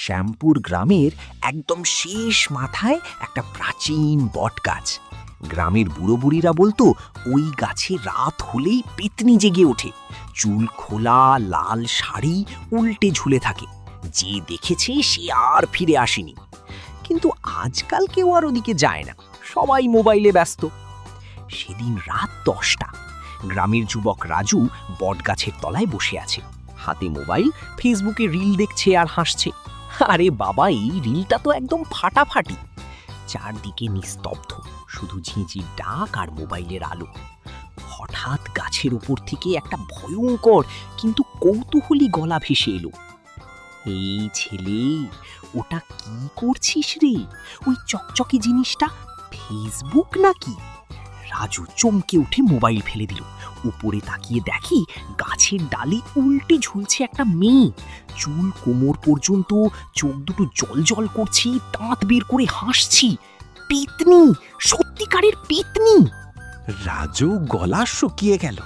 শ্যামপুর গ্রামের একদম শেষ মাথায় একটা প্রাচীন বটগাছ। গ্রামের বুড়ো বুড়িরা বলতো ওই গাছে রাত হলেই পেতনি জেগে ওঠে, চুল খোলা, লাল শাড়ি উল্টে ঝুলে থাকে। যে দেখেছে সে আর ফিরে আসেনি। কিন্তু আজকাল কেউ আর ওদিকে যায় না, সবাই মোবাইলে ব্যস্ত। সেদিন রাত 10টা, গ্রামের যুবক রাজু বটগাছের তলায় বসে আছে, হাতে মোবাইল, ফেসবুকে রিল দেখছে আর হাসছে। আরে বাবা, এই রিলটা তো একদম ফাটাফাটি। চারদিকে নিস্তব্ধ, শুধু ঝিঁঝির ডাক আর মোবাইলের আলো। হঠাৎ গাছের উপর থেকে একটা ভয়ঙ্কর কিন্তু কৌতূহলী গলা ভেসে এলো। এই ছেলে, ওটা কি করছিস রে? ওই চকচকে জিনিসটা ফেসবুক নাকি? রাজু চমকে উঠে মোবাইল ফেলে দিল। উপরে তাকিয়ে দেখি গাছের ডালে উল্টে ঝুলছে একটা মেয়ে, চুল কোমর পর্যন্ত, চোখ দুটো জল জল করছে, দাঁত বের করে হাসছি। পেতনি, সত্যিকারের পেতনি। রাজু গলা শুকিয়ে গেল।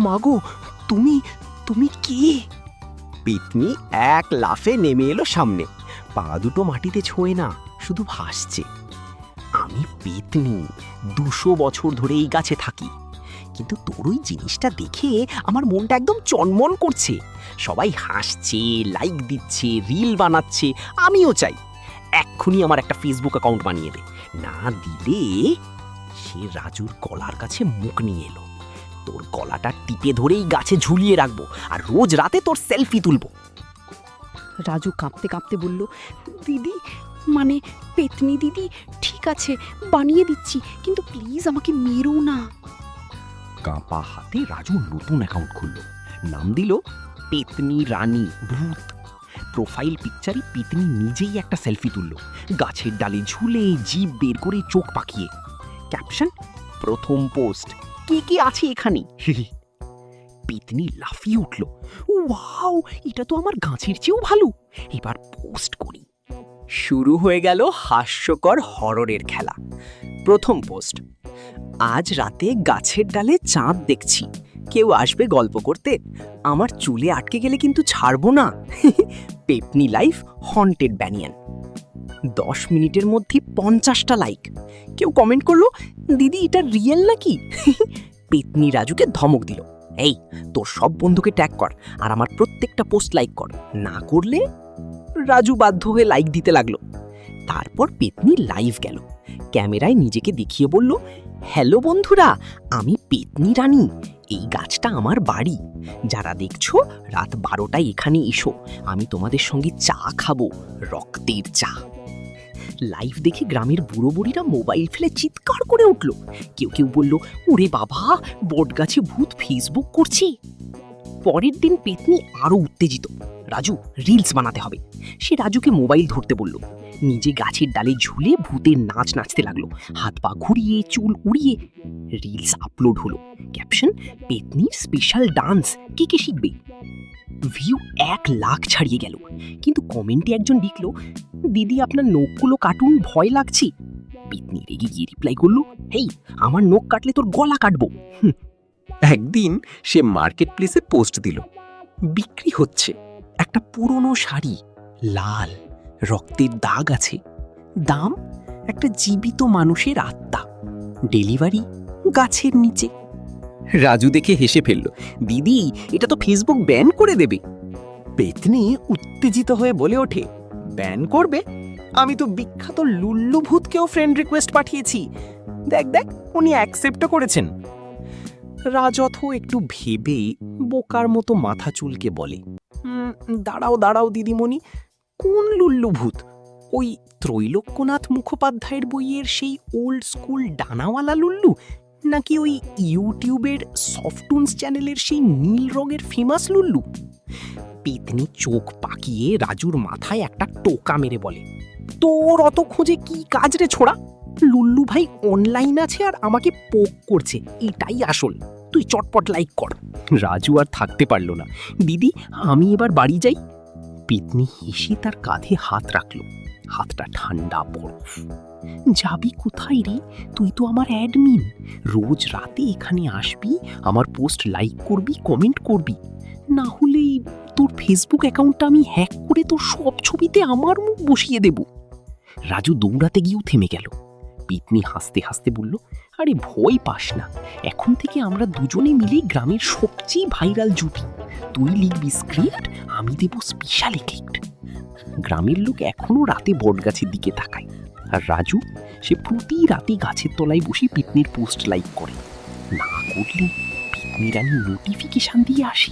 মাগো, তুমি তুমি কে? পেতনি এক লাফে নেমে এলো সামনে, পা দুটো মাটিতে ছোঁয় না, শুধু ভাসছে। আমি পেতনি, 200 বছর ধরে এই গাছে থাকি। কিন্তু তোর ওই জিনিসটা দেখে আমার মনটা একদম চনমন করছে। সবাই হাসছে, লাইক দিচ্ছে, রিল বানাচ্ছে, আমিও চাই। এক্ষুনি আমার একটা ফেসবুক অ্যাকাউন্ট বানিয়ে দে, না দিলে। সে রাজুর গলার কাছে মুখ নিয়ে এলো। তোর গলাটা টিপে ধরেই গাছে ঝুলিয়ে রাখবো, আর রোজ রাতে তোর সেলফি তুলবো। রাজু কাঁপতে কাঁপতে বলল, দিদি, মানে পেতনি দিদি, ঠিক আছে বানিয়ে দিচ্ছি, কিন্তু প্লিজ আমাকে মেরো না। কাঁপা হাতে রাজু নতুন অ্যাকাউন্ট খুলল, নাম দিল পেতনি রানী ভূত। প্রোফাইল পিকচারে পেতনি নিজেই একটা সেলফি তুলল, গাছের ডালে ঝুলে, জিভ বের করে, চোখ পাকিয়ে। ক্যাপশন, প্রথম পোস্ট, কে কে আছে এখানে? পেতনি লাফিয়ে উঠল, ওয়াও, এটা তো আমার গাছের চেয়েও ভালো, এবার পোস্ট করি। শুরু হয়ে গেল হাস্যকর হররের খেলা। প্রথম পোস্ট, আজ রাতে গাছের ডালে চাঁদ দেখছি, কেউ আসবে গল্প করতে? আমার চুলে আটকে গেলে কিন্তু ছাড়বো না। পেপনি লাইফ হন্টেড ব্যানিয়ান। 10 মিনিটের মধ্যে 50টা লাইক। কেউ কমেন্ট করলো, দিদি এটা রিয়েল নাকি? পেতনি রাজুকে ধমক দিল, এই, তোর সব বন্ধুকে ট্যাগ কর আর আমার প্রত্যেকটা পোস্ট লাইক কর, না করলে। রাজু বাধ্য হয়ে লাইক দিতে লাগলো। তারপর পেতনি লাইভ গেল, ক্যামেরায় নিজেকে দেখিয়ে বলল, হ্যালো বন্ধুরা, আমি পেতনি রানী, এই গাছটা আমার বাড়ি। যারা দেখছো, রাত 12টায় এখানে এসো, আমি তোমাদের সঙ্গে চা খাবো, রক্তের চা। লাইভ দেখে গ্রামের বুড়ো বুড়িরা মোবাইল ফেলে চিৎকার করে উঠল। কেউ কেউ বলল, ওরে বাবা, বটগাছে ভূত ফেসবুক করছে। পরের দিন পেতনি আরো উত্তেজিত, রাজু রিলস বানাতে হবে। সে রাজুকে মোবাইল ধরতে বলল, নিজে গাছের ডালে ঝুলে ভূতের নাচ নাচতে লাগলো, হাত পা ঘুরিয়ে, চুল উড়িয়ে। রিলস আপলোড হলো, ক্যাপশন, পেতনির স্পেশাল ডান্স, কে কে শিখবে? ভিউ 1 লাখ ছাড়িয়ে গেল। কিন্তু কমেন্টে একজন লিখল, দিদি আপনার নখগুলো কাটুন, ভয় লাগছে। পেতনি রেগে গিয়ে রিপ্লাই করলো, হেই, আমার নখ কাটলে তোর গলা কাটবো। একদিন সে মার্কেট প্লেসে পোস্ট দিল, বিক্রি হচ্ছে একটা পুরনো শাড়ি, লাল, রক্তের দাগ আছে, দাম একটা জীবিত মানুষের আত্মা, ডেলিভারি গাছের নিচে। রাজু দেখে হেসে ফেলল, দিদি এটা তো ফেসবুক ব্যান করে দেবে। পেতনি উত্তেজিত হয়ে বলে ওঠে, ব্যান করবে? আমি তো বিখ্যাত লুল্লু ভূতকেও ফ্রেন্ড রিকোয়েস্ট পাঠিয়েছি, দেখ দেখ, উনি অ্যাকসেপ্টও করেছেন। রাজথ একটু ভেবে বোকার মতো মাথা চুলকে বলে, দাঁড়াও দাঁড়াও দিদিমণি, কোন লুল্লু ভূত? ওই ত্রৈলোক্যনাথ মুখোপাধ্যায়ের বইয়ের সেই ওল্ড স্কুল ডানাওয়ালা লুল্লু, নাকি ওই ইউটিউবের সফটুনস চ্যানেলের সেই নীল রঙের ফেমাস লুল্লু? পেতনি চোখ পাকিয়ে রাজুর মাথায় একটা টোকা মেরে বলে, তোর অত খোঁজে কি কাজ রে ছোড়া? লুল্লু ভাই অনলাইন আছে আর আমাকে পোক করছে, এটাই আসল। তুই চটপট লাইক কর। রাজু আর থাকতে পারল না, দিদি আমি এবার বাড়ি যাই। পেতনি হেসে তার কাঁধে হাত রাখলো, হাতটা ঠান্ডা বরফ। যাবি কোথায় রে? তুই তো আমার অ্যাডমিন, রোজ রাতে এখানে আসবি, আমার পোস্ট লাইক করবি, কমেন্ট করবি, না হলে তোর ফেসবুক অ্যাকাউন্টটা আমি হ্যাক করে তোর সব ছবিতে আমার মুখ বসিয়ে দেব। রাজু দৌড়াতে গিয়েও থেমে গেল। পেতনি হাসতে হাসতে বলল, আরে ভয় পাস না, এখন থেকে আমরা দুজনে মিলে গ্রামের সবচেয়ে ভাইরাল জুটি। তুই লিখবি স্ক্রিপ্ট, আমি দেব স্পেশাল এফেক্ট। গ্রামের লোক এখনো রাতে বটগাছের দিকে তাকায়, আর রাজু সে প্রতি রাতে গাছের তলায় বসে পেতনির পোস্ট লাইক করে। না করলে পেতনি রানী নোটিফিকেশন দিয়ে আসে।